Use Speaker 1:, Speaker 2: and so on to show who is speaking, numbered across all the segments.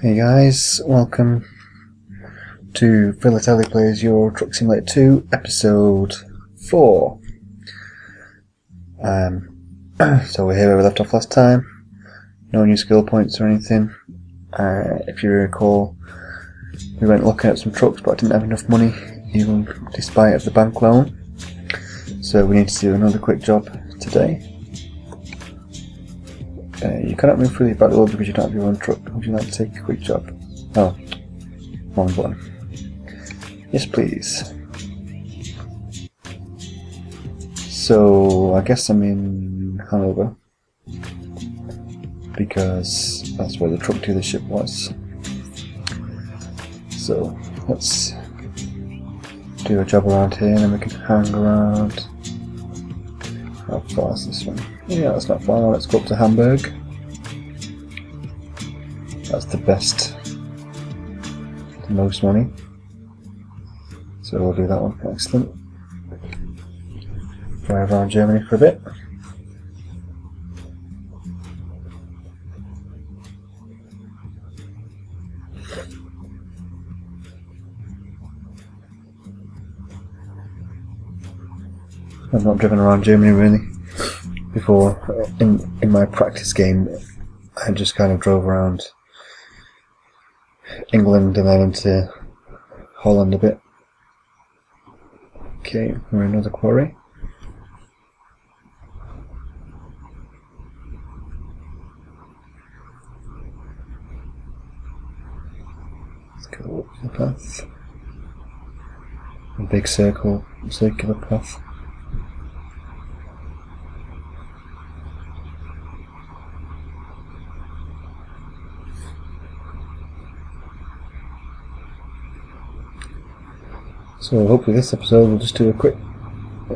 Speaker 1: Hey guys, welcome to Philately Plays Euro Truck Simulator 2, Episode 4. So we're here where we left off last time. No new skill points or anything. If you recall, we went looking at some trucks but I didn't have enough money, even despite the bank loan. So we need to do another quick job today. You cannot move through the back door because you don't have your own truck. Would you like to take a quick job? Oh, wrong button. Yes, please. So, I guess I'm in Hannover because that's where the truck dealership was. So, let's do a job around here and then we can hang around. How far is this one? Yeah, that's not far. Let's go up to Hamburg. That's the best, the most money. So we'll do that one. Excellent. Drive around Germany for a bit. I've not driven around Germany really before. In my practice game, I just kind of drove around England and then into Holland a bit. Okay, we're in another quarry. Let's go up the path. A big circular path. So hopefully this episode we'll just do a quick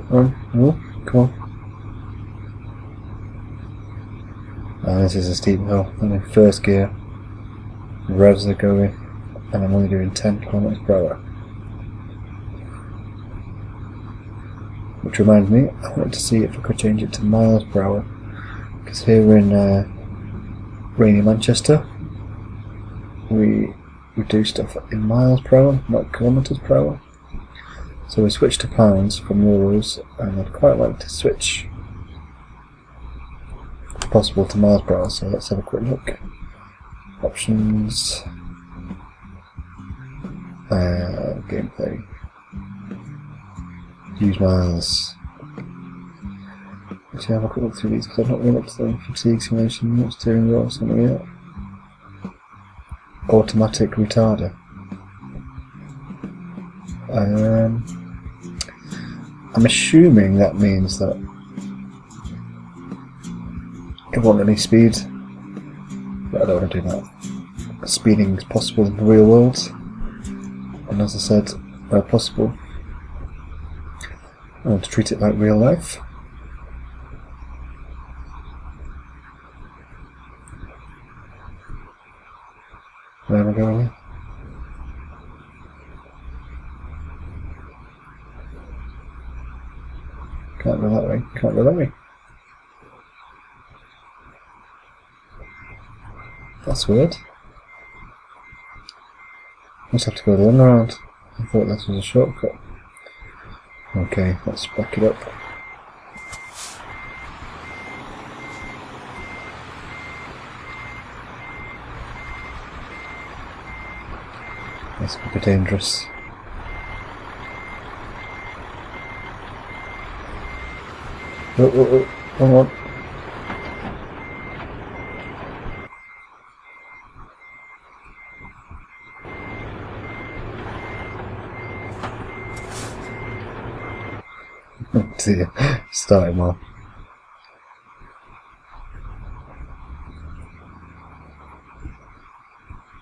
Speaker 1: one. Oh, come on. This is a steep hill. I'm in first gear. The revs are going and I'm only doing 10 kilometers per hour. Which reminds me, I wanted to see if I could change it to miles per hour. Because here we're in rainy Manchester. We do stuff in miles per hour, not kilometers per hour. So we switched to pounds from euros, and I'd quite like to switch, if possible, to miles per hour. So let's have a quick look. Options, gameplay, use miles. Actually, have a quick look through these because I've not been up to the fatigue simulation, not steering wheel or something yet. Automatic retarder. I'm assuming that means that it won't let me speed, but I don't want to do that. Speeding is possible in the real world, and as I said, where possible, I want to treat it like real life. Where am I going here? Can't go that way, can't go that way. That's weird. Must have to go the long round. I thought this was a shortcut. Okay, let's back it up. This could be dangerous. Oh, hang on. Oh dear, starting well.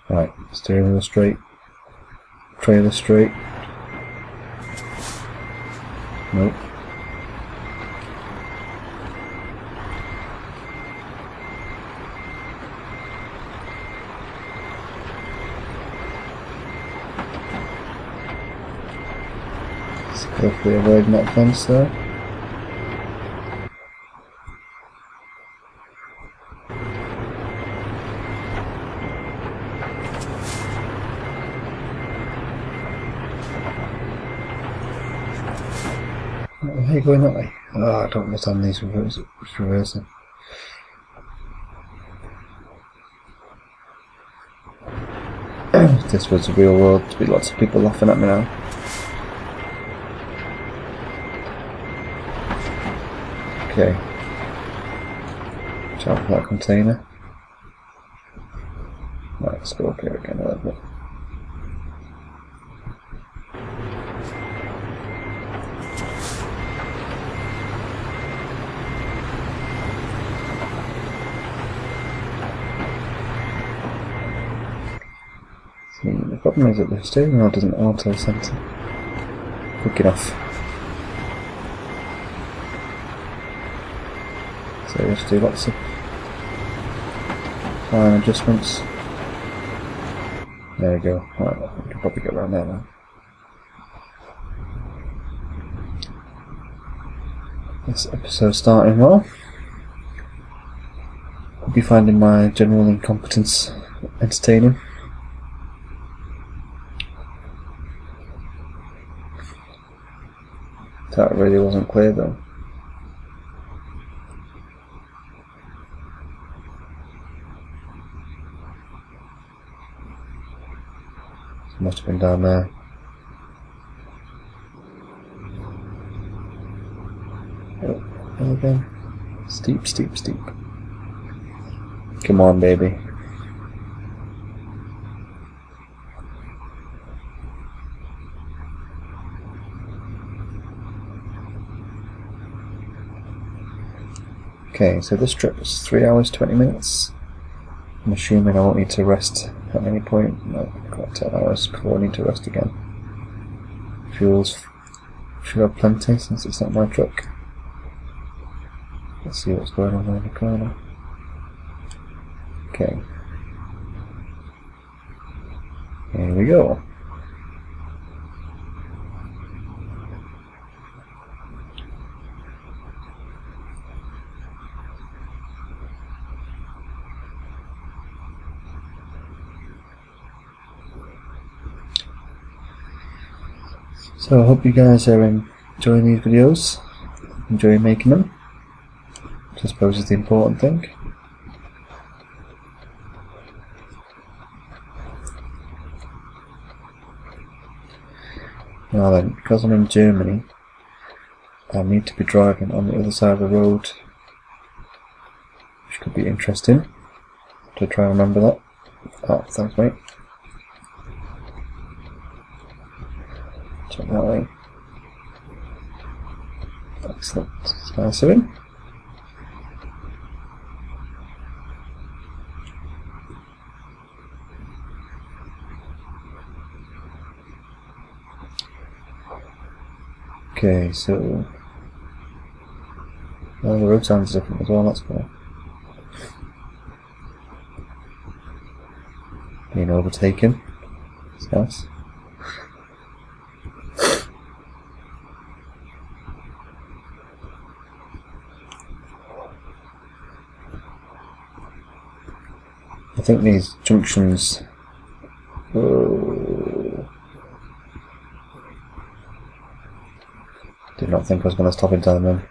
Speaker 1: Right, steering wheel straight, trailer straight. Nope. Hopefully avoiding that fence there. Why are you going that way? Oh, I don't understand these reversing. If this was the real world, there'd be lots of people laughing at me now. Okay. Watch out for that container. Right, let's go up here again a little bit. See, the problem is that the steering wheel doesn't auto center quick enough. So you have to do lots of fine adjustments. There we go. Right, we can probably get around there now. This episode starting well. Hope you're finding my general incompetence entertaining. That really wasn't clear though. Must have been down there. Oh, again. Steep, steep, steep. Come on, baby. Okay, so this trip is 3 hours 20 minutes. I'm assuming I won't need to rest at any point. No, I've got 10 hours before I need to rest again. Fuels should have plenty since it's not my truck. Let's see what's going on there in the corner. Okay. Here we go. So I hope you guys are enjoying these videos, enjoying making them, which I suppose is the important thing. Now then, because I'm in Germany, I need to be driving on the other side of the road, which could be interesting to try and remember that. Oh, thanks mate. Check that way. Excellent. Nice of him. Okay, so the road sounds different as well, that's cool. Being overtaken. That's nice. I think these junctions. Did not think I was going to stop in time then.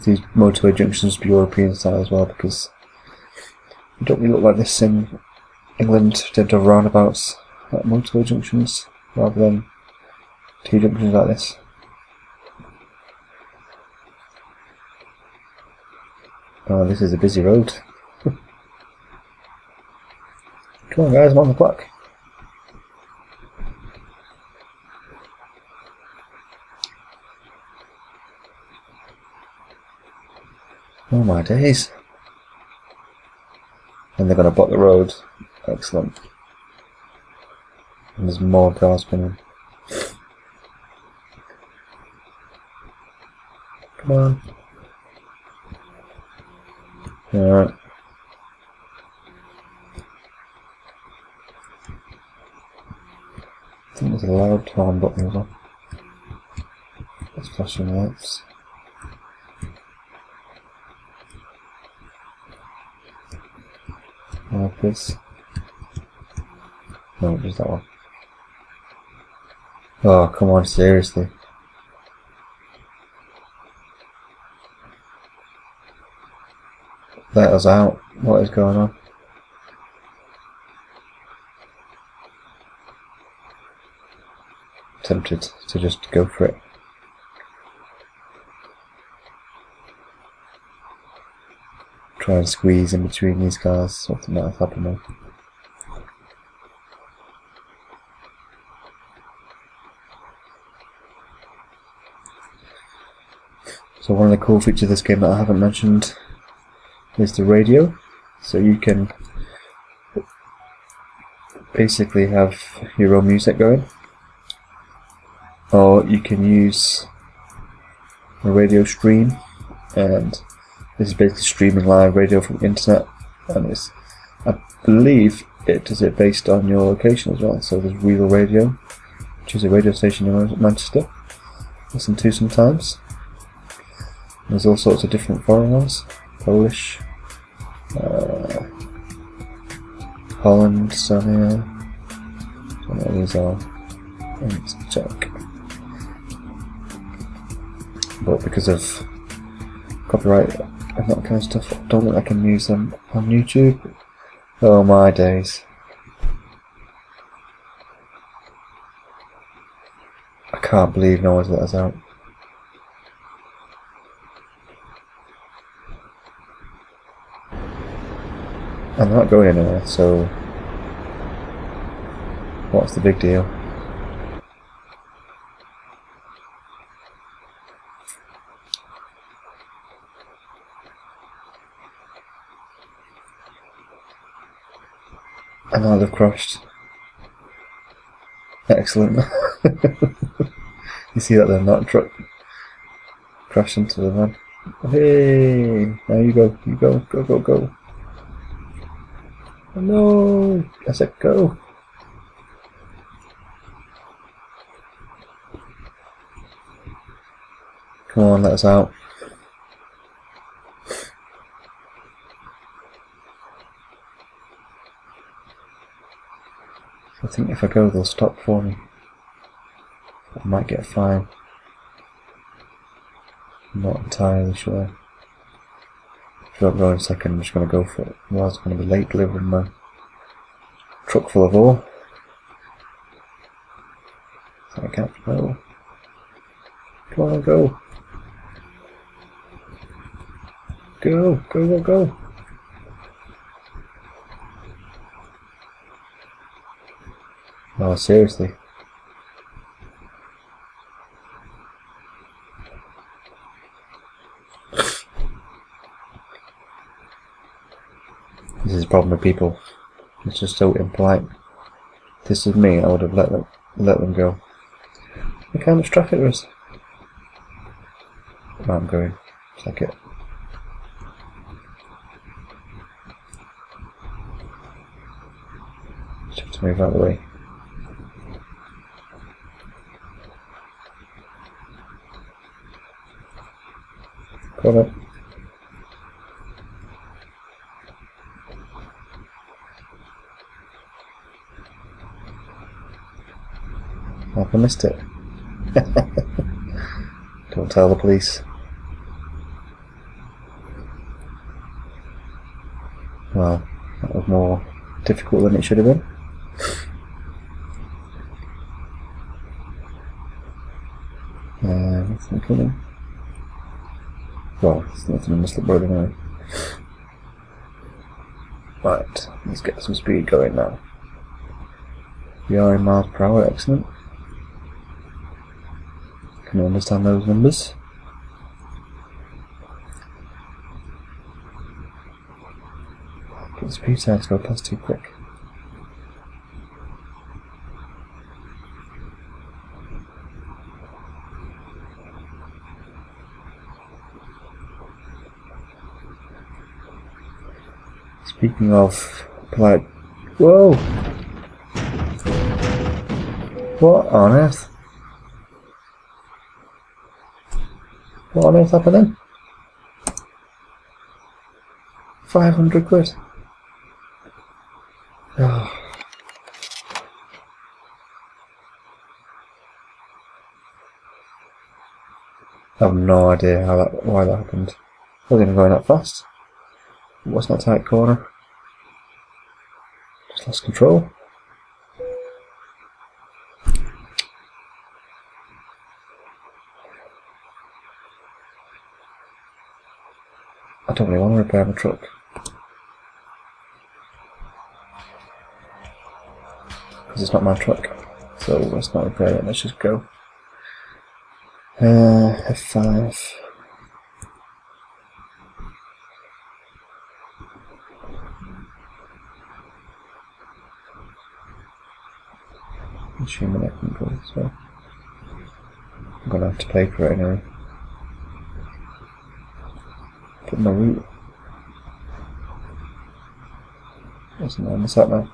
Speaker 1: These motorway junctions be European style as well, because they don't really look like this in England. They have roundabouts at motorway junctions rather than T junctions like this. Oh, this is a busy road. Come on guys, I'm on the clock. Oh my days. And they're going to block the road. Excellent. And there's more cars spinning. Come on. Alright. I think there's a loud horn button as well. It's flashing lights. Like this. No, just that one. Oh, come on, seriously. let us out. What is going on? Tempted to just go for it. Try and squeeze in between these cars, something might have happened there. So one of the cool features of this game that I haven't mentioned is the radio. So you can basically have your own music going, or you can use a radio stream, and this is basically streaming live radio from the internet, and it's, I believe it does it based on your location as well. So there's Real Radio, which is a radio station in Manchester, listen to sometimes. There's all sorts of different foreign ones, Polish, Holland, Sonia, I don't know what these are, let's check. But because of copyright and that kind of stuff, I don't think I can use them on YouTube. Oh my days. I can't believe no one's let us out. I'm not going anywhere, so what's the big deal? And I'll have crashed. Excellent. You see that then, that truck crashed into the van. Hey, now you go, go. Oh no! I said go! Come on, let us out. I think if I go, they'll stop for me. I might get a fine. I'm not entirely sure. If I don't go in a second, I'm just going to go for it. Otherwise, I'm going to be late delivering my truck full of ore. So I can't go. Come on, go. Go. Oh, seriously. This is a problem with people. It's just so impolite. If this is me, I would have let them go. Look how much traffic there is. Where I'm going. Check it. Just have to move out of the way. Got it. I missed it. Don't tell the police. Well, that was more difficult than it should have been. Nothing coming. Well, there's nothing in the slip road anyway. Right, let's get some speed going now. We are in miles per hour, excellent. Can you understand those numbers? But the speed signs go past too quick. Speaking of polite, whoa! What on earth? What on earth happened then? 500 quid. Oh. I have no idea why that happened. I wasn't even going that fast. What's that tight corner? Just lost control. I don't really want to repair my truck. Because it's not my truck. So let's not repair it, let's just go. F5. Assuming I can go this way. I'm gonna have to pay for it anyway. Put my route. Isn't on the sat nav.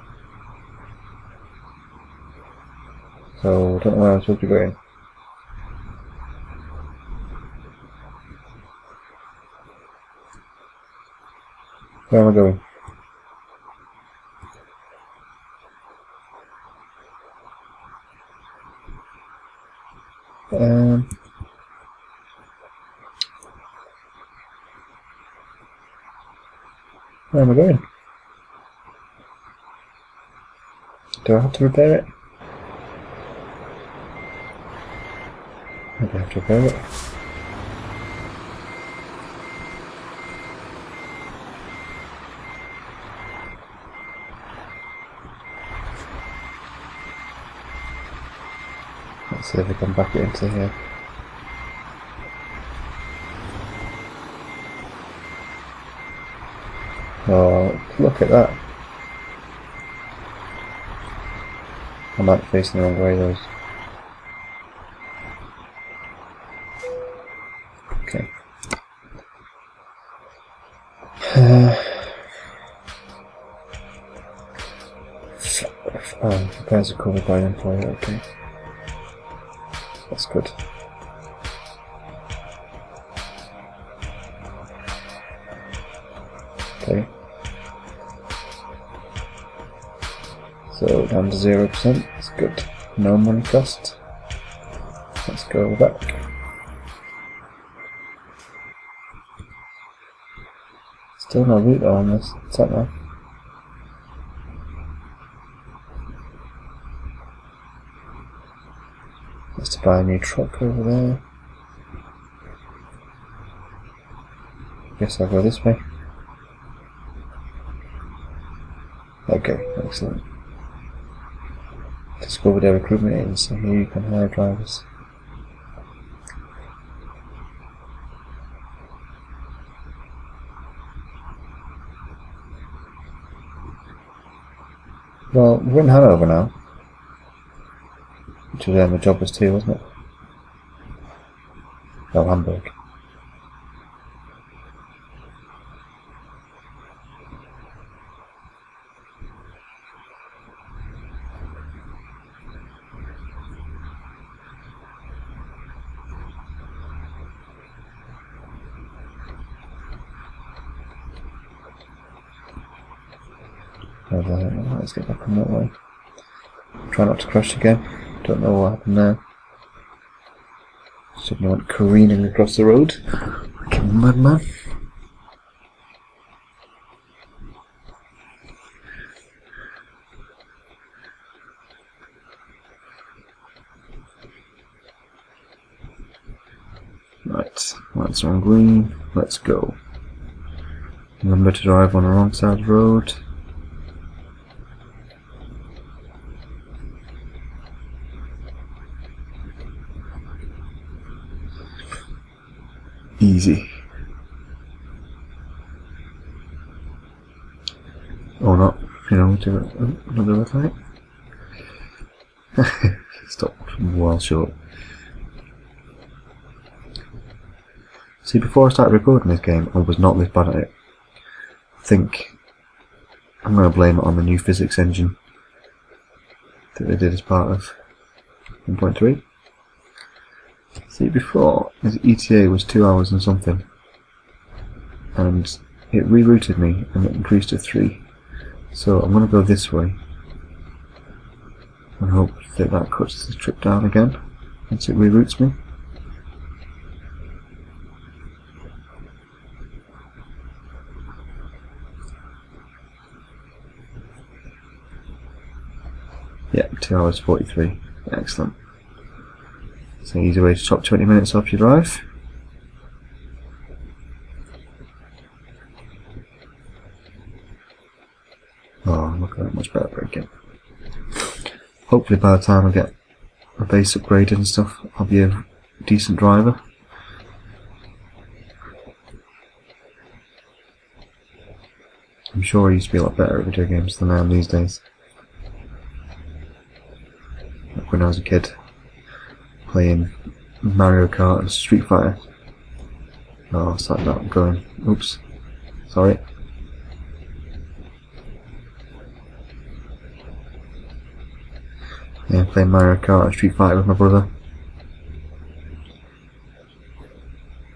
Speaker 1: So I don't know where I'm supposed to be going. Where am I going? Where am I going? Do I have to repair it? Maybe I have to repair it. Let's see if I can back it into here. Oh, look at that. I might be facing the wrong way, those. Okay. Repairs are covered by the employer, okay. That's good. Okay. So down to 0%, that's good. No money cost. Let's go back. Still no route though on this sat nav. Just to buy a new truck over there. Guess I'll go this way. Okay, excellent. Discover their recruitment agency. Here you can hire drivers. Well, we're in Hannover now. Which was where my job was too, wasn't it? Oh, Hamburg. Let's get back on that way. Try not to crash again. Don't know what happened there. Suddenly went careening across the road like a madman. Right, lights are on green. Let's go. Remember to drive on the wrong side of the road. Easy. Or not, you know, do another red light. Stop well short. See, before I started recording this game, I was not this bad at it. I think I'm going to blame it on the new physics engine that they did as part of 1.3. See, before, his ETA was 2 hours and something, and it rerouted me and it increased to 3. So I'm going to go this way and hope that that cuts the trip down again once it reroutes me. Yeah, 2 hours 43. Excellent. So easy way to chop 20 minutes off your drive. Oh, look at that, much better braking. Hopefully by the time I get a base upgraded and stuff, I'll be a decent driver. I'm sure I used to be a lot better at video games than I am these days. Like when I was a kid, playing Mario Kart and Street Fighter. Oh, it's like that going. Oops. Sorry. Yeah, playing Mario Kart and Street Fighter with my brother.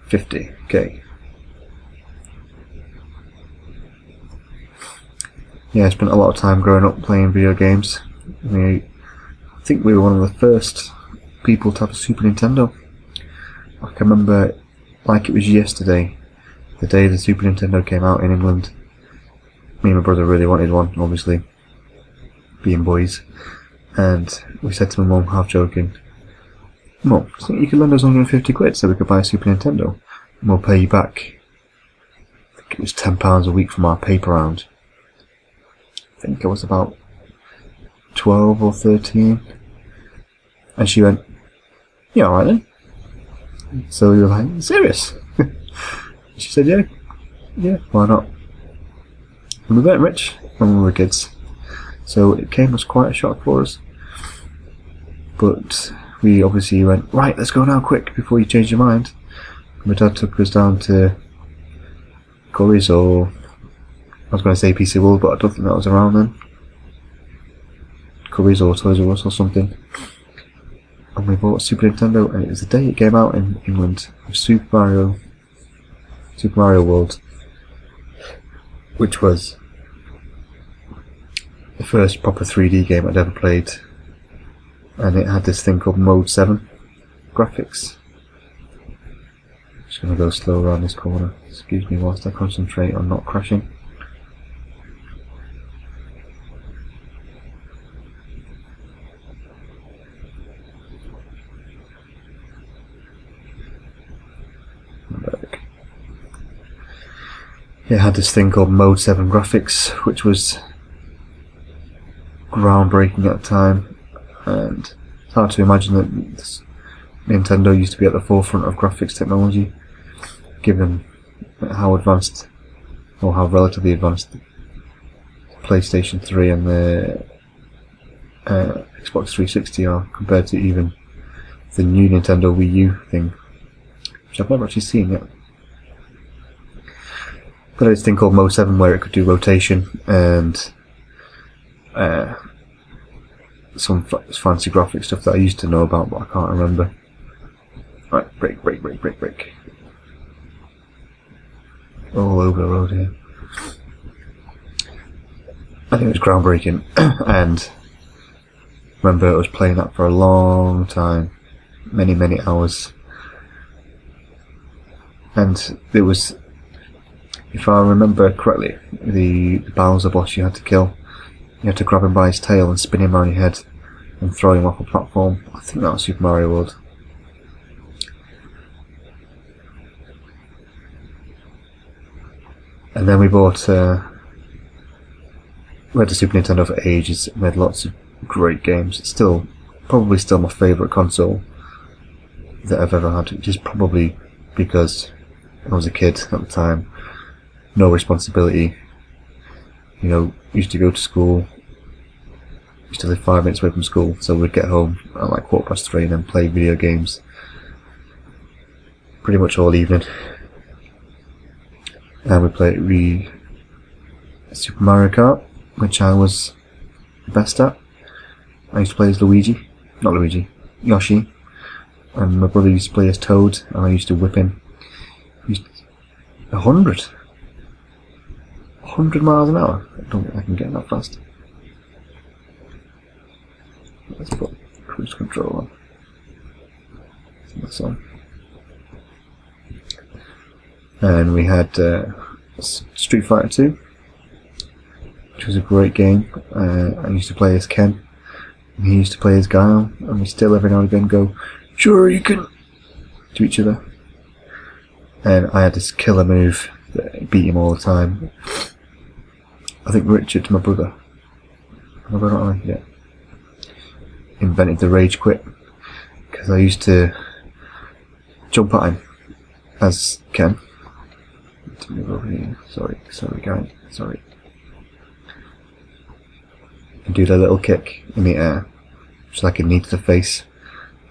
Speaker 1: 50k. Yeah, I spent a lot of time growing up playing video games. I think we were one of the first people to have a Super Nintendo. I can remember like it was yesterday, the day the Super Nintendo came out in England. Me and my brother really wanted one, obviously, being boys. And we said to my mum, half joking, "Mum, I think you could lend us 150 quid so we could buy a Super Nintendo, and we'll pay you back." I think it was £10 a week from our paper round. I think I was about 12 or 13. And she went, "Yeah, alright then." So we were like, "Serious?" She said, yeah, why not? And we weren't rich when we were kids, so it came as quite a shock for us. But we obviously went, "Right, let's go now, quick, before you change your mind." And my dad took us down to Curry's, or I was going to say PC World, but I don't think that was around then. Curry's or Toys R Us or something. And we bought a Super Nintendo, and it was the day it came out in England, of Super Mario World, which was the first proper 3D game I'd ever played. And it had this thing called Mode 7 graphics. Just going to go slow around this corner. Excuse me whilst I concentrate on not crashing. It had this thing called Mode 7 graphics, which was groundbreaking at the time. And it's hard to imagine that Nintendo used to be at the forefront of graphics technology, given how advanced, or how relatively advanced, the PlayStation 3 and the Xbox 360 are compared to even the new Nintendo Wii U thing, which I've never actually seen yet. But it's a thing called Mode 7 where it could do rotation and some fancy graphic stuff that I used to know about, but I can't remember. Right, brake. All over the road here. I think it was groundbreaking, and I remember I was playing that for a long time, many hours. And it was, if I remember correctly, the Bowser boss you had to kill. You had to grab him by his tail and spin him around your head and throw him off a platform. I think that was Super Mario World. And then we bought, we had the Super Nintendo for ages. We had lots of great games. It's probably still my favourite console that I've ever had, which is probably because I was a kid at the time. No responsibility. You know, used to go to school, used to live 5 minutes away from school, so we'd get home at like 3:15 and then play video games pretty much all evening. And we played Super Mario Kart, which I was the best at. I used to play as Yoshi, and my brother used to play as Toad, and I used to whip him. 100 miles an hour. I don't think I can get that fast. Let's put cruise control on. That's on. And we had Street Fighter 2, which was a great game. I used to play as Ken, And he used to play as Guile, and we still every now and again go, "Sure, you can," to each other. And I had this killer move that beat him all the time. I think Richard, my brother, yeah, invented the rage quit, because I used to jump at him as Ken. To move over here. Sorry guys, sorry. And do the little kick in the air, just like a knee to the face,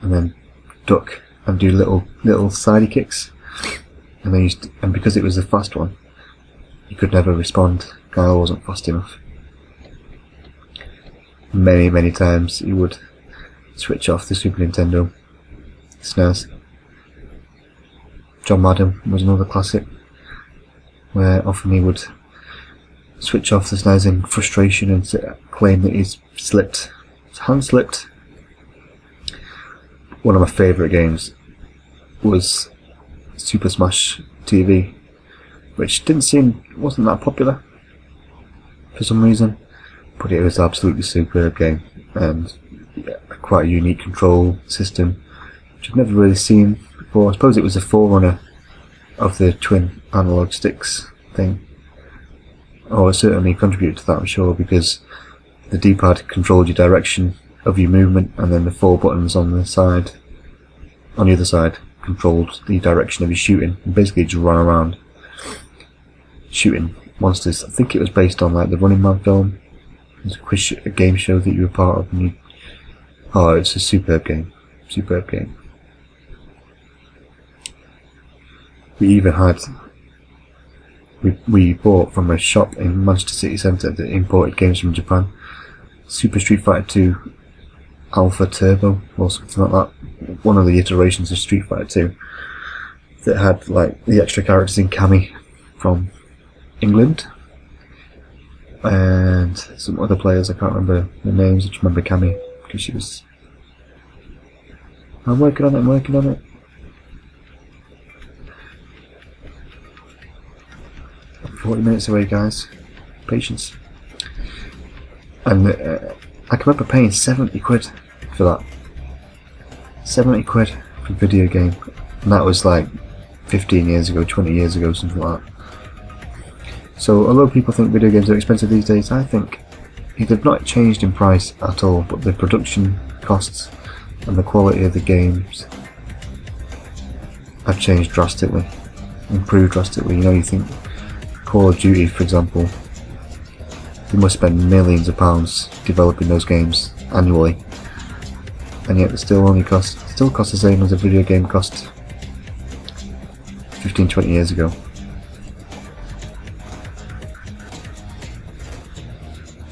Speaker 1: and then duck and do little sidey kicks. And and because it was the fast one, you could never respond. Guile wasn't fast enough. Many times he would switch off the Super Nintendo SNES. John Madden was another classic, where often he would switch off the SNES in frustration and claim that his hand slipped. One of my favourite games was Super Smash TV, which wasn't that popular for some reason, but it was an absolutely superb game, and quite a unique control system which I've never really seen before. I suppose it was a forerunner of the twin analog sticks thing, or it certainly contributed to that, I'm sure, because the D-pad controlled your direction of your movement, and then the 4 buttons on the other side controlled the direction of your shooting, and basically just run around shooting monsters. I think it was based on like the Running Man film. It was a game show that you were part of, and it's a superb game. We even had, we bought from a shop in Manchester City Centre that imported games from Japan, Super Street Fighter 2 Alpha Turbo or something like that, one of the iterations of Street Fighter 2 that had like the extra characters in Cammy from England, and some other players. I can't remember the names, I just remember Cammy because she was... I'm working on it. I'm 40 minutes away, guys. Patience. And I can remember paying 70 quid for that. 70 quid for a video game. And that was like 15 years ago, 20 years ago, something like that. So although people think video games are expensive these days, I think they've not changed in price at all, but the production costs and the quality of the games have changed drastically, improved drastically. You know, you think Call of Duty, for example, they must spend millions of pounds developing those games annually, and yet they still cost the same as a video game cost 15-20 years ago.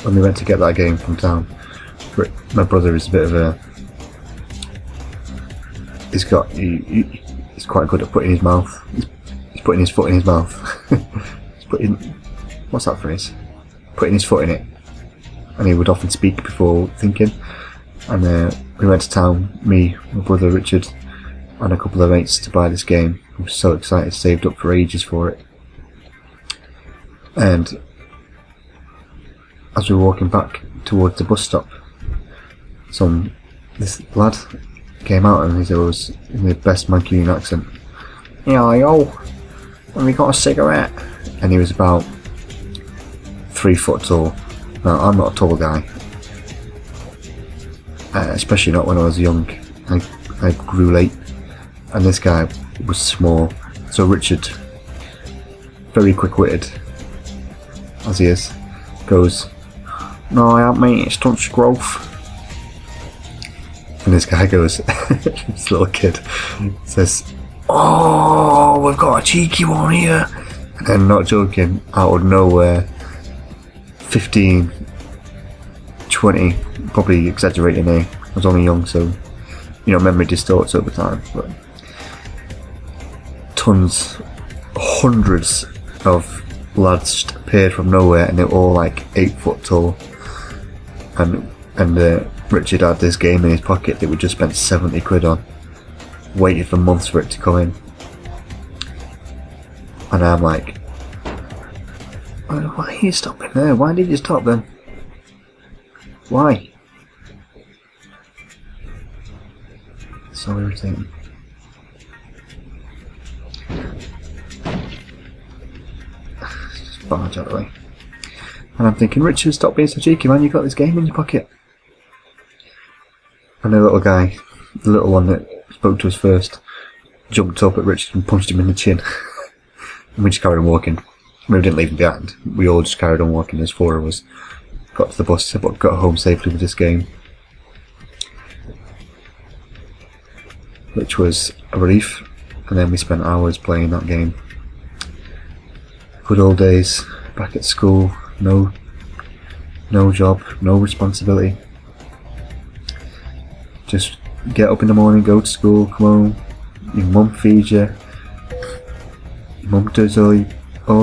Speaker 1: When we went to get that game from town, my brother is a bit of a... He's quite good at putting his mouth. He's putting his foot in his mouth. What's that phrase? Putting his foot in it. And he would often speak before thinking. And we went to town, me, my brother Richard, and a couple of mates to buy this game. I was so excited, saved up for ages for it. And as we were walking back towards the bus stop, this lad came out and he was in the best Mancunian accent. "Yeah, yo, have we got a cigarette?" And he was about 3 foot tall. Now, I'm not a tall guy, especially not when I was young. I grew late, and this guy was small. So Richard, very quick-witted as he is, goes, "No, I haven't, mate, it's stunts your growth." And this guy goes, this little kid says, "Oh, we've got a cheeky one here." And then, not joking, out of nowhere, 15, 20, probably exaggerating here, I was only young, so, you know, memory distorts over time, but hundreds of lads just appeared from nowhere, and they were all like 8 foot tall, and Richard had this game in his pocket that we just spent 70 quid on, waited for months for it to come in, and I'm like, "Why are you stopping there? Why did you stop then? Why?" So irritating. Just barge out of the way. And I'm thinking, Richard, stop being so cheeky, man, you've got this game in your pocket. And the little guy, the little one that spoke to us first, jumped up at Richard and punched him in the chin. And we just carried on walking. We didn't leave him behind. We all just carried on walking. There's 4 of us. Got to the bus, but got home safely with this game. Which was a relief. And then we spent hours playing that game. Good old days. Back at school. No job. No responsibility. Just get up in the morning, go to school, come home. Your mum feeds you. Your mum does all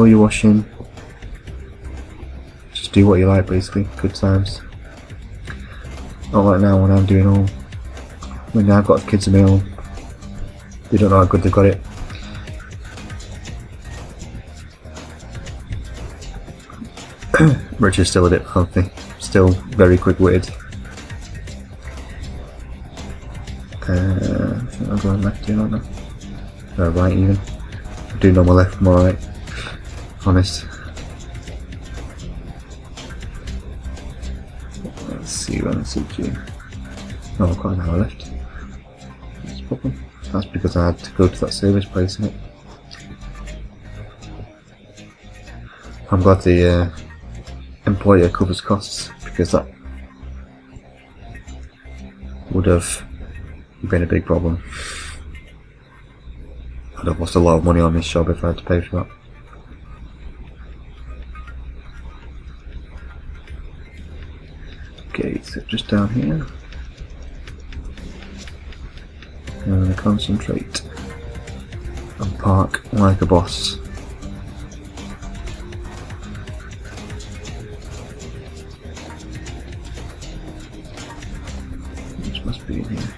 Speaker 1: your washing. Just do what you like, basically. Good times. Not like now when I'm doing all. When I've got kids of my own, they don't know how good they've got it. Richard's still a bit healthy. Still very quick-witted. I think I'm going left here, aren't I? Or right even. I do know my left from my right. Honest. Let's see when it's up to you. Oh, I've got an hour left. That's a problem. That's because I had to go to that service place, isn't it? I'm glad the employer covers costs, because that would have been a big problem. I'd have lost a lot of money on this job if I had to pay for that. Okay, so just down here. I'm going to concentrate and park like a boss. This must be in here.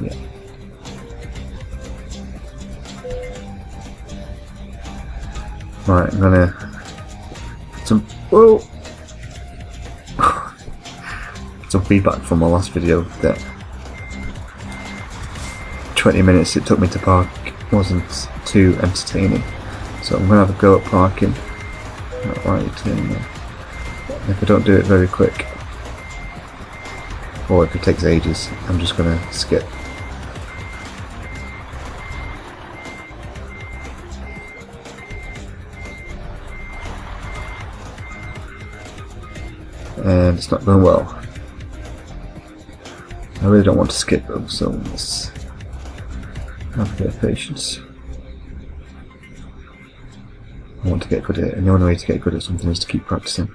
Speaker 1: Yeah. Right, I'm gonna put some some feedback from my last video that 20 minutes it took me to park wasn't too entertaining. So I'm gonna have a go at parking. Not right turn there. If I don't do it very quick, or if it takes ages, I'm just gonna skip. And it's not going well. I really don't want to skip though, so let's have a bit of patience. I want to get good at it, and the only way to get good at something is to keep practicing.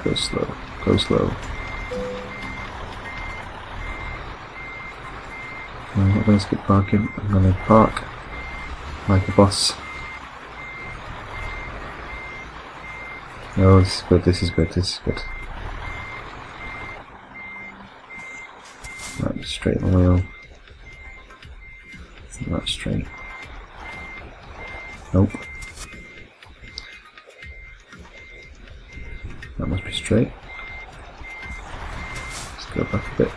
Speaker 1: Go slow, go slow. I'm not going to skip parking, I'm going to park like a boss. No, this is good, this is good, this is good. Right, straight on the wheel. I think that's straight. Nope. That must be straight. Let's go back a bit.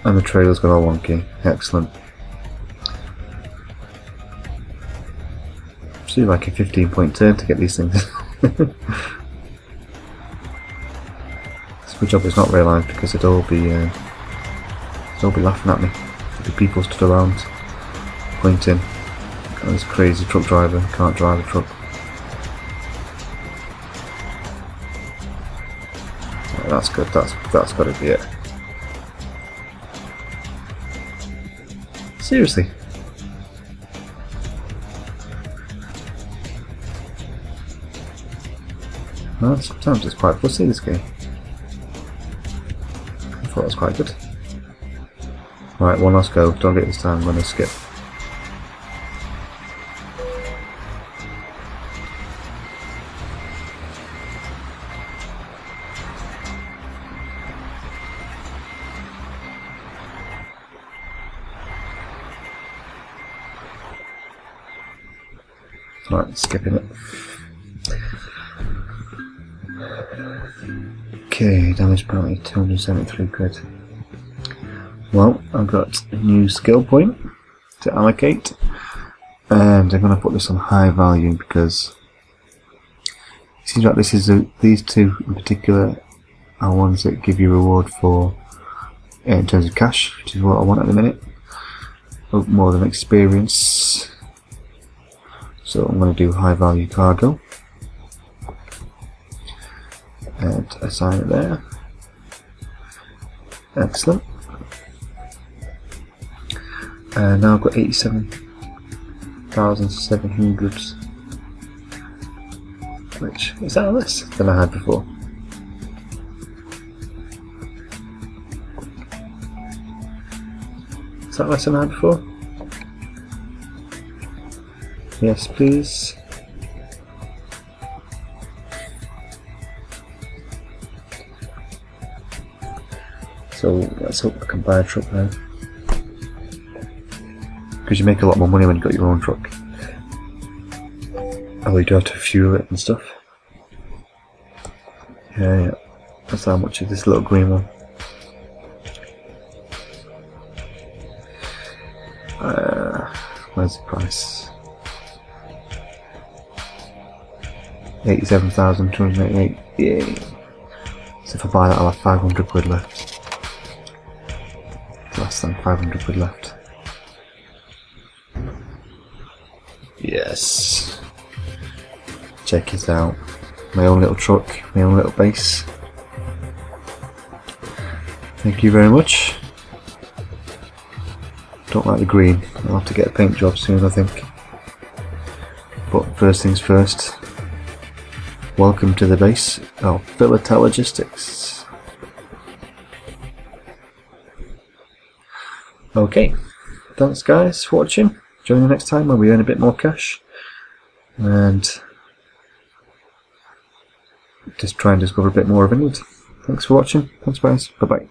Speaker 1: And the trailer's got all wonky. Excellent. See, like a 15-point turn to get these things. It's a good job it's not realised, because they'd all be laughing at me. There'd be people stood around pointing. Oh, this crazy truck driver can't drive a truck. Yeah, that's good. That's got to be it. Seriously. Well, sometimes it's quite fussy, this game. I thought it was quite good. Right, one last go. Don't get it this time, I'm going to skip. Right, skipping it. Okay, damage penalty 273 quid. Well, I've got a new skill point to allocate, and I'm going to put this on high value because it seems like these two in particular are ones that give you reward for in terms of cash, which is what I want at the minute. More than experience. So I'm going to do high value cargo and assign it there. Excellent. And now I've got 87,700, which is that less than I had before. Is that less than I had before? Yes, please. So let's hope I can buy a truck now. Because you make a lot more money when you've got your own truck. Although you do have to fuel it and stuff. Yeah. That's how much is this little green one. Where's the price? 87,288. Yay! So if I buy that, I'll have 500 quid left. Less than 500 quid left. Yes. Check it out. My own little truck, my own little base. Thank you very much. Don't like the green. I'll have to get a paint job soon, I think. But first things first. Welcome to the base of Philatel Logistics. Okay. Thanks guys for watching. Join me next time where we earn a bit more cash and just try and discover a bit more of England. Thanks for watching. Thanks guys. Bye bye.